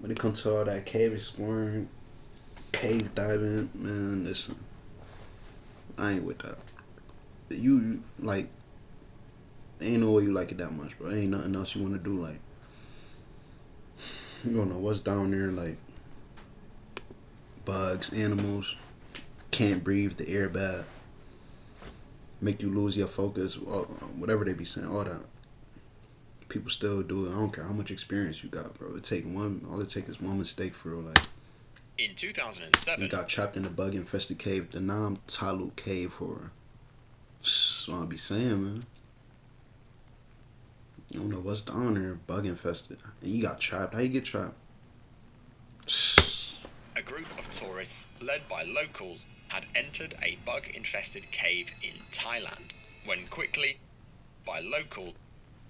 when it comes to all that cave exploring, cave diving, man, listen, I ain't with that. You like, ain't no way you like it that much, bro. Ain't nothing else you want to do. Like, you don't know what's down there. Like, bugs, animals, can't breathe, the air bad, make you lose your focus, whatever they be saying, all that. People still do it. I don't care how much experience you got, bro. All it takes is one mistake for real. Like, in 2007, you got trapped in the bug infested cave, the Nam Talu cave for. That's what I be saying, man. You don't know what's down there, bug infested. And you got trapped. How you get trapped? a group of tourists led by locals had entered a bug-infested cave in Thailand, when quickly by local.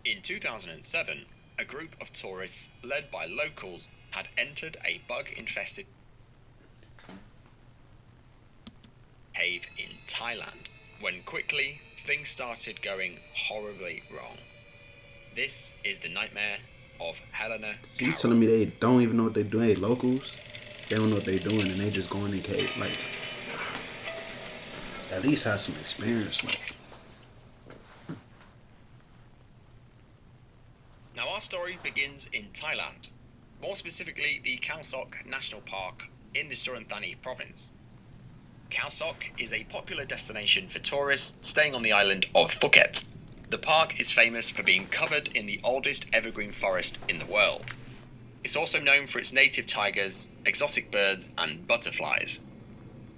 In 2007, a group of tourists led by locals had entered a bug-infested cave in Thailand, when quickly things started going horribly wrong. This is the nightmare of Helena Carroll. You telling me they don't even know what they're doing? They locals? They don't know what they're doing and they just going in cave. Like, at least have some experience. Like, now our story begins in Thailand, more specifically the Khao Sok National Park in the Suratthani province. Khao Sok is a popular destination for tourists staying on the island of Phuket. The park is famous for being covered in the oldest evergreen forest in the world. It's also known for its native tigers, exotic birds and butterflies.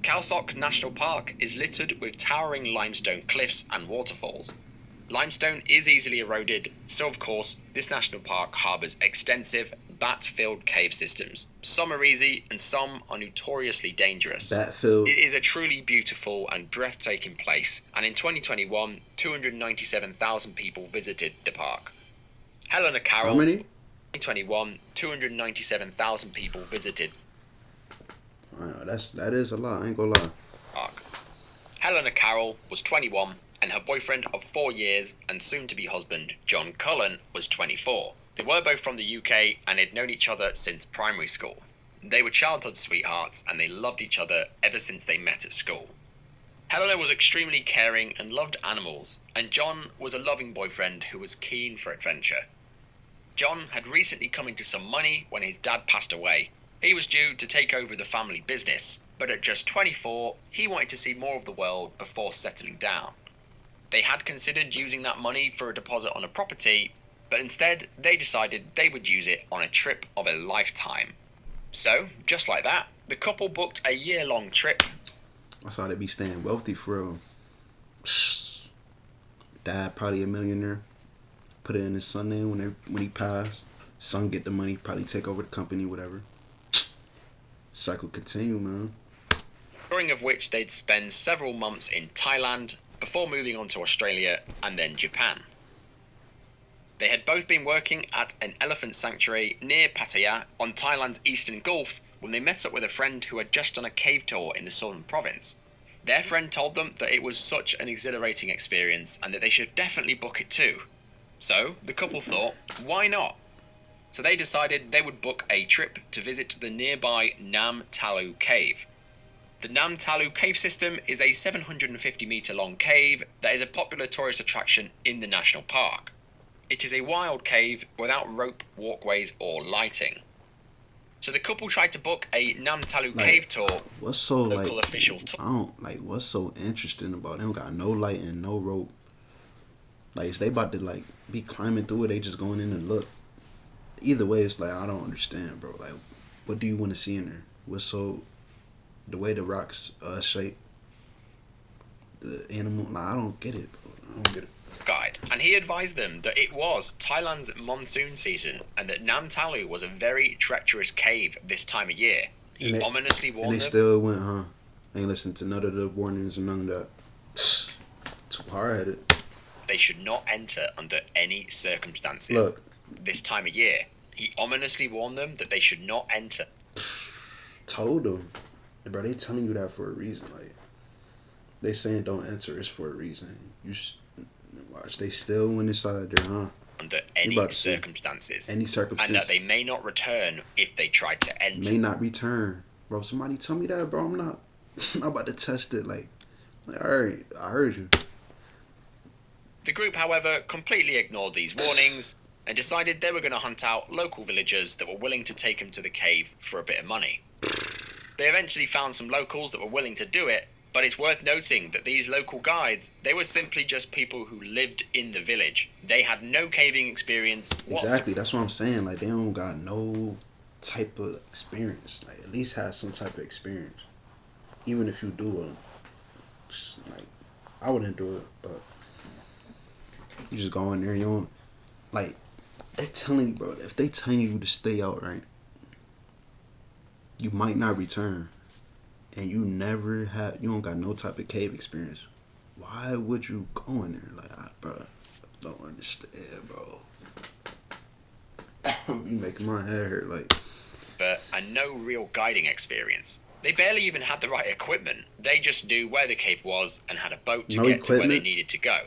Khao Sok National Park is littered with towering limestone cliffs and waterfalls. Limestone is easily eroded, so of course this national park harbours extensive bat-filled cave systems. Some are easy and some are notoriously dangerous. bat-filled. It is a truly beautiful and breathtaking place, and in 2021, 297,000 people visited the park. Helena Carroll. How many? 2021, 297,000 people visited. That is a lot. I ain't gonna lie. Park. Helena Carroll was 21, and her boyfriend of 4 years and soon-to-be husband, John Cullen, was 24. They were both from the UK and had known each other since primary school. They were childhood sweethearts and they loved each other ever since they met at school. Helena was extremely caring and loved animals, and John was a loving boyfriend who was keen for adventure. John had recently come into some money when his dad passed away. He was due to take over the family business, but at just 24, he wanted to see more of the world before settling down. They had considered using that money for a deposit on a property, but instead they decided they would use it on a trip of a lifetime. So, just like that, the couple booked a year-long trip. That's how they be staying wealthy for real. Dad probably a millionaire. Put it in his son name when he passed. Son get the money, probably take over the company, whatever. Cycle continue, man. During of which they'd spend several months in Thailand before moving on to Australia and then Japan. They had both been working at an elephant sanctuary near Pattaya on Thailand's eastern Gulf when they met up with a friend who had just done a cave tour in the southern province. Their friend told them that it was such an exhilarating experience and that they should definitely book it too. So the couple thought, why not? So they decided they would book a trip to visit the nearby Nam Talu cave. The Nam Talu cave system is a 750 metre long cave that is a popular tourist attraction in the national park. It is a wild cave without rope, walkways or lighting. So the couple tried to book a Nam Talu cave tour. What's so local official what's so interesting about it? They don't got no lighting, no rope. Like, is they about to be climbing through it? They just going in and look. Either way, it's I don't understand, bro. Like, what do you want to see in there? What's so the way the rocks shape the animal? I don't get it, bro. I don't get it. Guide, and he advised them that it was Thailand's monsoon season and that Nam Talu was a very treacherous cave this time of year. He ominously warned them. And they still went, huh? Ain't listened to none of the warnings and none of that. Too hard-headed. They should not enter under any circumstances. Look. This time of year, he ominously warned them that they should not enter. Told them. Bro, they telling you that for a reason. Like, they saying don't enter, it's for a reason. You watch, they still went inside there, huh? under You any about to see circumstances, any and that circumstance they may not return if they tried to enter. may not return, bro. Somebody tell me that, bro. I'm not. I'm about to test it. Like, all right, I heard you. The group, however, completely ignored these warnings and decided they were going to hunt out local villagers that were willing to take them to the cave for a bit of money. They eventually found some locals that were willing to do it, but it's worth noting that these local guides, they were simply just people who lived in the village. They had no caving experience whatsoever. Exactly. That's what I'm saying. Like, they don't got no type of experience. Like, at least have some type of experience. Even if you do it, like, I wouldn't do it, but you just go in there. You don't like. They're telling you, bro. If they telling you to stay out, right, you might not return, and you don't got no type of cave experience. Why would you go in there? Like, bro, I don't understand, bro. You making my head hurt, like. And no real guiding experience. They barely even had the right equipment. They just knew where the cave was and had a boat to get to where they needed to go.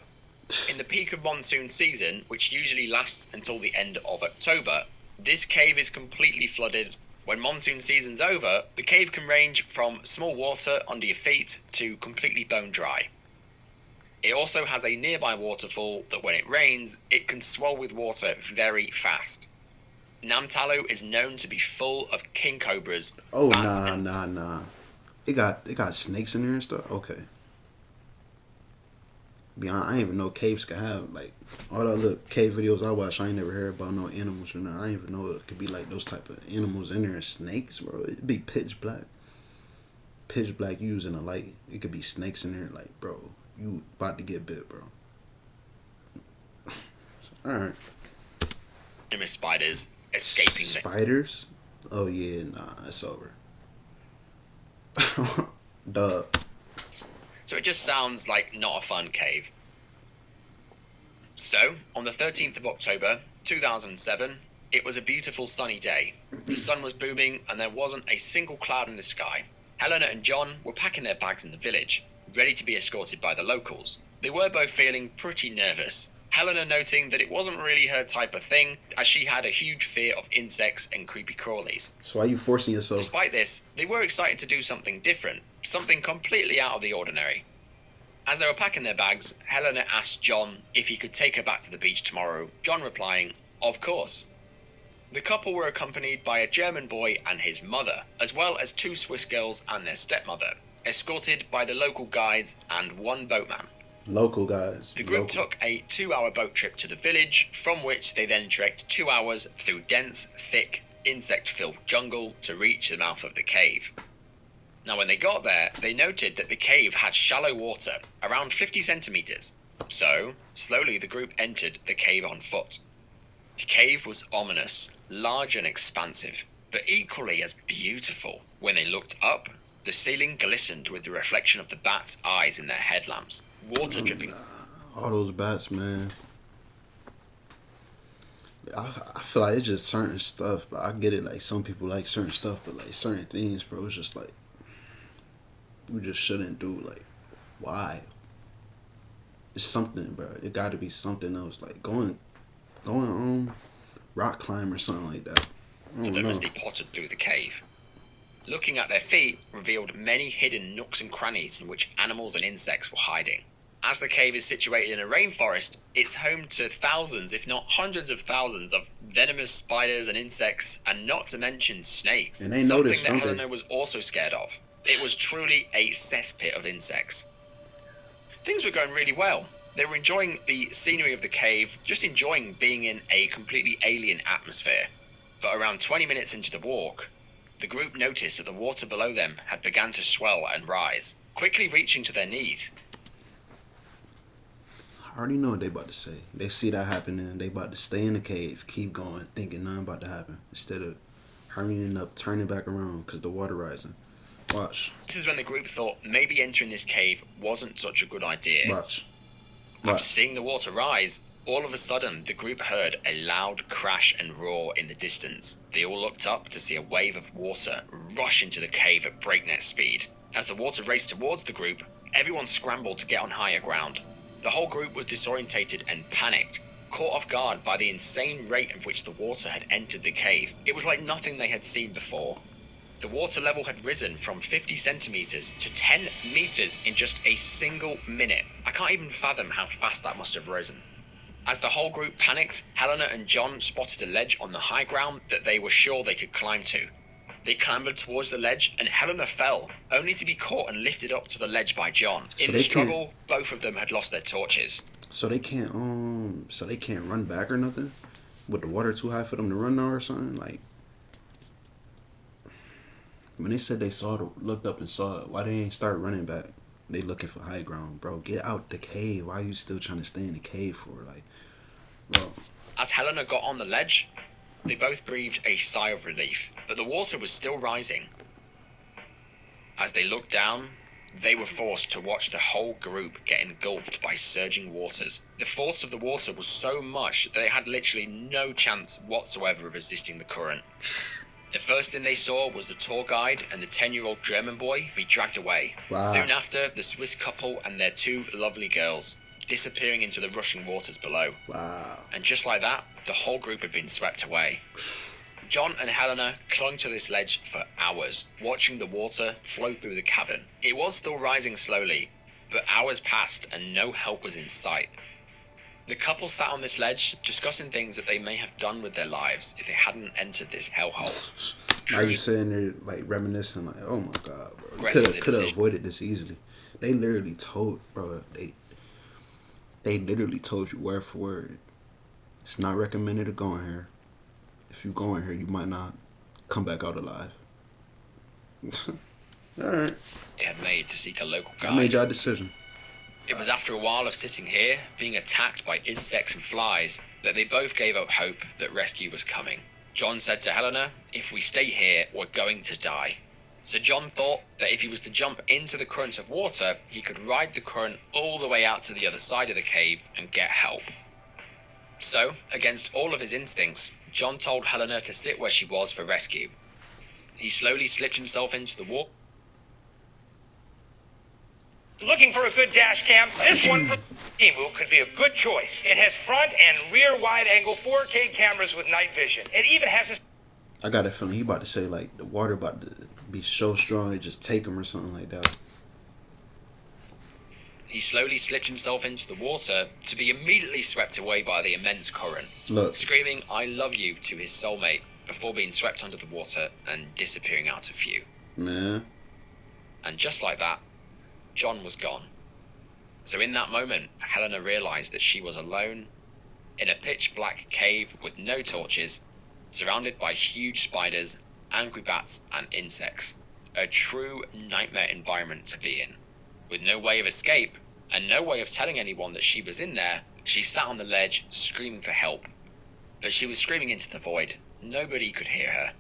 In the peak of monsoon season, which usually lasts until the end of October, this cave is completely flooded. When monsoon season's over, the cave can range from small water under your feet to completely bone dry. It also has a nearby waterfall that when it rains, it can swell with water very fast. Namtalo is known to be full of king cobras. Oh, nah. It got snakes in there and stuff. Okay. Be honest, I didn't even know caves could have, like, all the other cave videos I watch. I ain't never heard about no animals or nothing. I didn't even know it could be like those type of animals in there. And snakes, bro. It'd be pitch black. Pitch black. You using a light. It could be snakes in there. Like, bro, you about to get bit, bro. All right. Venomous spiders escaping spiders? Oh yeah, nah, it's over. Duh. So it just sounds like not a fun cave. So, on the 13th of October, 2007, it was a beautiful sunny day. The sun was booming and there wasn't a single cloud in the sky. Helena and John were packing their bags in the village, ready to be escorted by the locals. They were both feeling pretty nervous. Helena noting that it wasn't really her type of thing, as she had a huge fear of insects and creepy crawlies. So why are you forcing yourself? Despite this, they were excited to do something different, something completely out of the ordinary. As they were packing their bags, Helena asked John if he could take her back to the beach tomorrow, John replying, "Of course." The couple were accompanied by a German boy and his mother, as well as 2 Swiss girls and their stepmother, escorted by the local guides and 1 boatman. Local guys. The group took a 2-hour boat trip to the village, from which they then trekked 2 hours through dense, thick, insect-filled jungle to reach the mouth of the cave. Now when they got there, they noted that the cave had shallow water, around 50 centimeters. So, slowly the group entered the cave on foot. The cave was ominous, large and expansive, but equally as beautiful. When they looked up, the ceiling glistened with the reflection of the bats' eyes in their headlamps, water dripping. All those bats, man. I feel like it's just certain stuff, but I get it. Like, some people like certain stuff, but like certain things, bro, it's just like you just shouldn't do. Like, why? It's something, bro. It got to be something else. Like going rock climb or something like that. As they pottered through the cave. Looking at their feet revealed many hidden nooks and crannies in which animals and insects were hiding. As the cave is situated in a rainforest, it's home to thousands, if not hundreds of thousands, of venomous spiders and insects, and not to mention snakes. And they something noticed, that Helena was also scared of. It was truly a cesspit of insects. Things were going really well. They were enjoying the scenery of the cave, just enjoying being in a completely alien atmosphere. But around 20 minutes into the walk, the group noticed that the water below them had begun to swell and rise, quickly reaching to their knees. I already know what they about to say. They see that happening, they about to stay in the cave, keep going, thinking nothing about to happen, instead of hurrying up, turning back around because the water rising. Watch. This is when the group thought maybe entering this cave wasn't such a good idea. Watch. After seeing the water rise, all of a sudden the group heard a loud crash and roar in the distance. They all looked up to see a wave of water rush into the cave at breakneck speed. As the water raced towards the group, everyone scrambled to get on higher ground. The whole group was disorientated and panicked. Caught off guard by the insane rate of which the water had entered the cave, it was like nothing they had seen before. The water level had risen from 50 centimeters to 10 meters in just a single minute. I can't even fathom how fast that must have risen. As the whole group panicked, Helena and John spotted a ledge on the high ground that they were sure they could climb to. They clambered towards the ledge and Helena fell, only to be caught and lifted up to the ledge by John. In the struggle, both of them had lost their torches. So they can't run back or nothing? With the water too high for them to run now or something? Like, when they said they looked up and saw it, why they ain't start running back? They looking for high ground, bro. Get out the cave. Why are you still trying to stay in the cave for? Like, bro. As Helena got on the ledge, they both breathed a sigh of relief, but the water was still rising. As they looked down, they were forced to watch the whole group get engulfed by surging waters. The force of the water was so much that they had literally no chance whatsoever of resisting the current. The first thing they saw was the tour guide and the 10-year-old German boy be dragged away. Wow. Soon after, the Swiss couple and their 2 lovely girls, disappearing into the rushing waters below. Wow. And just like that, the whole group had been swept away. John and Helena clung to this ledge for hours, watching the water flow through the cavern. It was still rising slowly, but hours passed and no help was in sight. The couple sat on this ledge, discussing things that they may have done with their lives if they hadn't entered this hellhole. Now you're sitting there, like, reminiscing, like, oh my God, bro. Could have avoided this easily. They literally told, bro, they literally told you word for word. It's not recommended to go in here. If you go in here, you might not come back out alive. Alright. They had made to seek a local guide. I made your decision. It was after a while of sitting here, being attacked by insects and flies, that they both gave up hope that rescue was coming. John said to Helena, "If we stay here, we're going to die." So John thought that if he was to jump into the current of water, he could ride the current all the way out to the other side of the cave and get help. So, against all of his instincts, John told Helena to sit where she was for rescue. He slowly slipped himself into the water. Looking for a good dash cam? This one from Emu could be a good choice. It has front and rear wide-angle 4K cameras with night vision. It even has a... I got a feeling he about to say, like, the water about to be so strong it just take him or something like that. He slowly slipped himself into the water to be immediately swept away by the immense current, screaming "I love you" to his soulmate before being swept under the water and disappearing out of view. Man. And just like that, John was gone. So in that moment, Helena realized that she was alone in a pitch black cave with no torches, surrounded by huge spiders, angry bats and insects. A true nightmare environment to be in. With no way of escape and no way of telling anyone that she was in there, she sat on the ledge screaming for help. But she was screaming into the void. Nobody could hear her.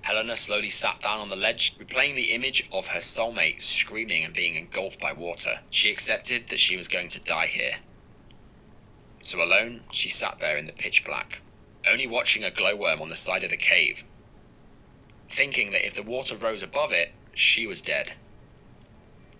Helena slowly sat down on the ledge, replaying the image of her soulmate screaming and being engulfed by water. She accepted that she was going to die here. So alone, she sat there in the pitch black, only watching a glowworm on the side of the cave, thinking that if the water rose above it, she was dead.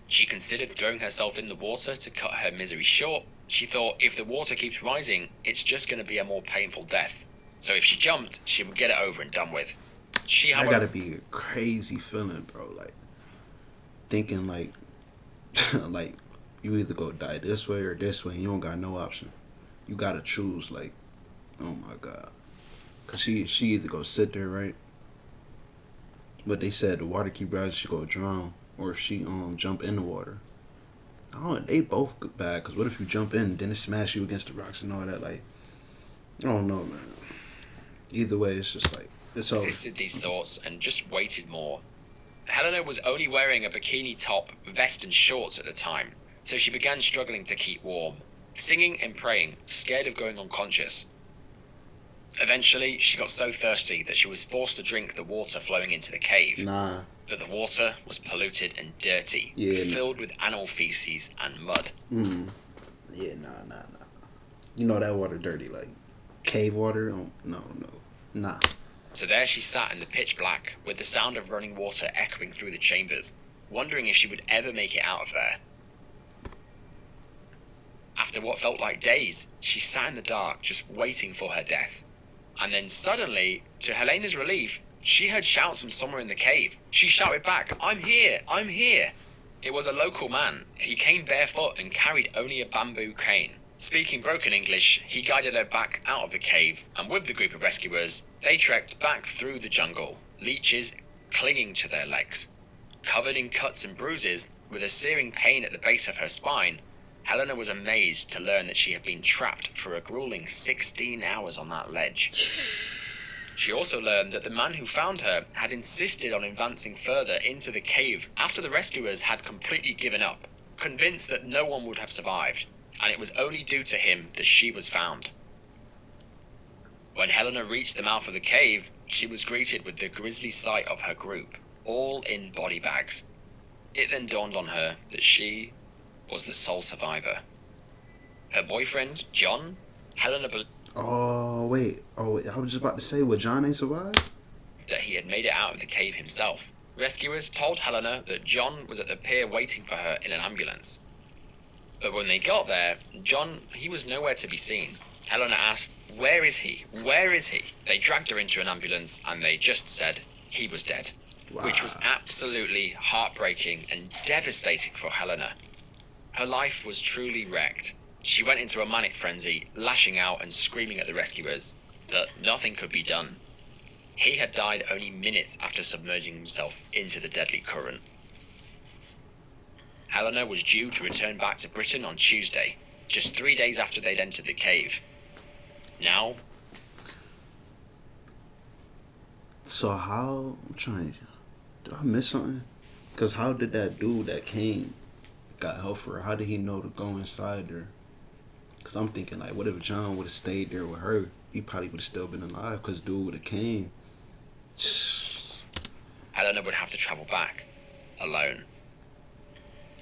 She considered throwing herself in the water to cut her misery short. She thought if the water keeps rising, it's just going to be a more painful death. So if she jumped, she would get it over and done with. That gotta be a crazy feeling, bro. Like, thinking like, like, you either go die this way or this way, and you don't got no option. You gotta choose, like, oh my God. Cause she either go sit there, right? But they said the water keep rising, she go drown. Or if she jump in the water. They both bad, cause what if you jump in and then it smash you against the rocks and all that? Like, I don't know, man. Either way, it's just like, it's over. Resisted these thoughts and just waited more. Helena was only wearing a bikini top, vest and shorts at the time, so she began struggling to keep warm, singing and praying, scared of going unconscious. Eventually, she got so thirsty that she was forced to drink the water flowing into the cave. Nah. But the water was polluted and dirty, filled with animal feces and mud. Yeah, nah. You know that water dirty, like cave water? No, nah. So there she sat in the pitch black, with the sound of running water echoing through the chambers, wondering if she would ever make it out of there. After what felt like days, she sat in the dark, just waiting for her death. And then suddenly, to Helena's relief, she heard shouts from somewhere in the cave. She shouted back, "I'm here! I'm here!" It was a local man. He came barefoot and carried only a bamboo cane. Speaking broken English, he guided her back out of the cave, and with the group of rescuers, they trekked back through the jungle, leeches clinging to their legs. Covered in cuts and bruises, with a searing pain at the base of her spine, Helena was amazed to learn that she had been trapped for a grueling 16 hours on that ledge. She also learned that the man who found her had insisted on advancing further into the cave after the rescuers had completely given up, convinced that no one would have survived, and it was only due to him that she was found. When Helena reached the mouth of the cave, she was greeted with the grisly sight of her group, all in body bags. It then dawned on her that she was the sole survivor. Her boyfriend, John, Helena believed Oh wait, I was just about to say, what, John ain't survived? that he had made it out of the cave himself. Rescuers told Helena that John was at the pier waiting for her in an ambulance. But when they got there, John, he was nowhere to be seen. Helena asked, "Where is he? Where is he?" They dragged her into an ambulance and they just said he was dead. Wow. Which was absolutely heartbreaking and devastating for Helena. Her life was truly wrecked. She went into a manic frenzy, lashing out and screaming at the rescuers, but nothing could be done. He had died only minutes after submerging himself into the deadly current. Helena was due to return back to Britain on Tuesday, just 3 days after they'd entered the cave. Now, So how, did I miss something? Because how did that dude that came, got help for her, how did he know to go inside there? Because I'm thinking, like, what if John would have stayed there with her? He probably would have still been alive, because dude would have came. Helena would have to travel back, alone.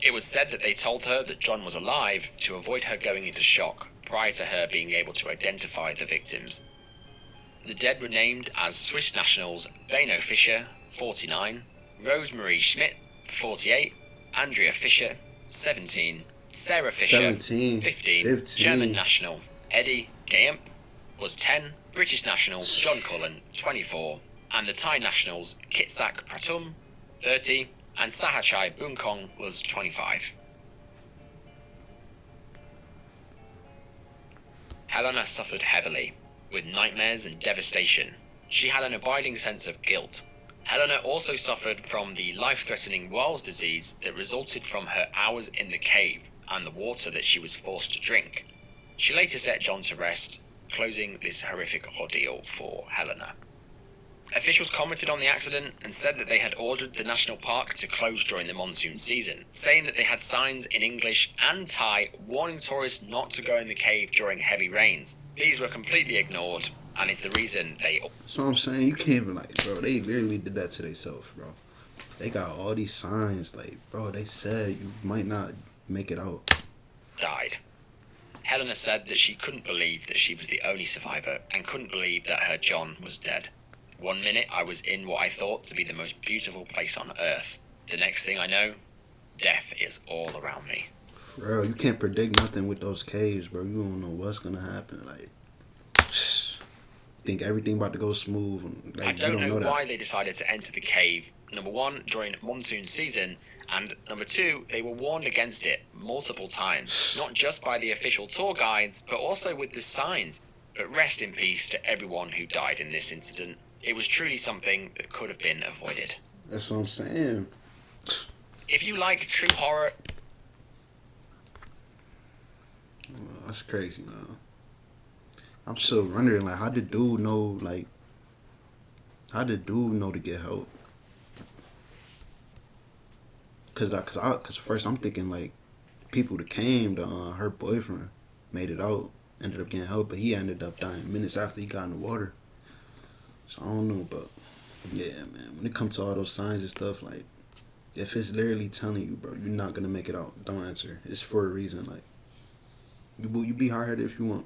It was said that they told her that John was alive to avoid her going into shock prior to her being able to identify the victims. The dead were named as Swiss nationals Beno Fischer, 49, Rosemarie Schmidt, 48, Andrea Fischer, 17, Sarah Fisher, 17, 15, German national Eddie Gaemp was 10, British national John Cullen, 24, and the Thai nationals Kitsak Pratum, 30, and Sahachai Bunkong was 25. Helena suffered heavily, with nightmares and devastation. She had an abiding sense of guilt. Helena also suffered from the life-threatening Weil's disease that resulted from her hours in the cave and the water that she was forced to drink. She later set John to rest, closing this horrific ordeal for Helena. Officials commented on the accident and said that they had ordered the national park to close during the monsoon season, saying that they had signs in English and Thai warning tourists not to go in the cave during heavy rains. These were completely ignored, and is the reason they... That's what I'm saying. You can't even, like, bro, they literally did that to themselves, bro. They got all these signs, like, bro, they said you might not make it out. died. Helena said that she couldn't believe that she was the only survivor and couldn't believe that her John was dead. 1 minute I was in what I thought to be the most beautiful place on earth. The next thing I know, death is all around me. Bro, you can't predict nothing with those caves, bro. You don't know what's gonna happen. Like, think everything about to go smooth. Like, I don't know that. why they decided to enter the cave. Number one, during monsoon season, and number two, they were warned against it multiple times, not just by the official tour guides, but also with the signs. But rest in peace to everyone who died in this incident. It was truly something that could have been avoided. That's what I'm saying. If you like true horror... Well, that's crazy, man. I'm still wondering, like, how did dude know, like, how did dude know to get help? Cause first I'm thinking, like, people that came to her boyfriend made it out, ended up getting help, but he ended up dying minutes after he got in the water. So I don't know, but yeah, man, when it comes to all those signs and stuff, like, if it's literally telling you, bro, you're not gonna make it out, don't answer. It's for a reason. Like, you be hard-headed if you want.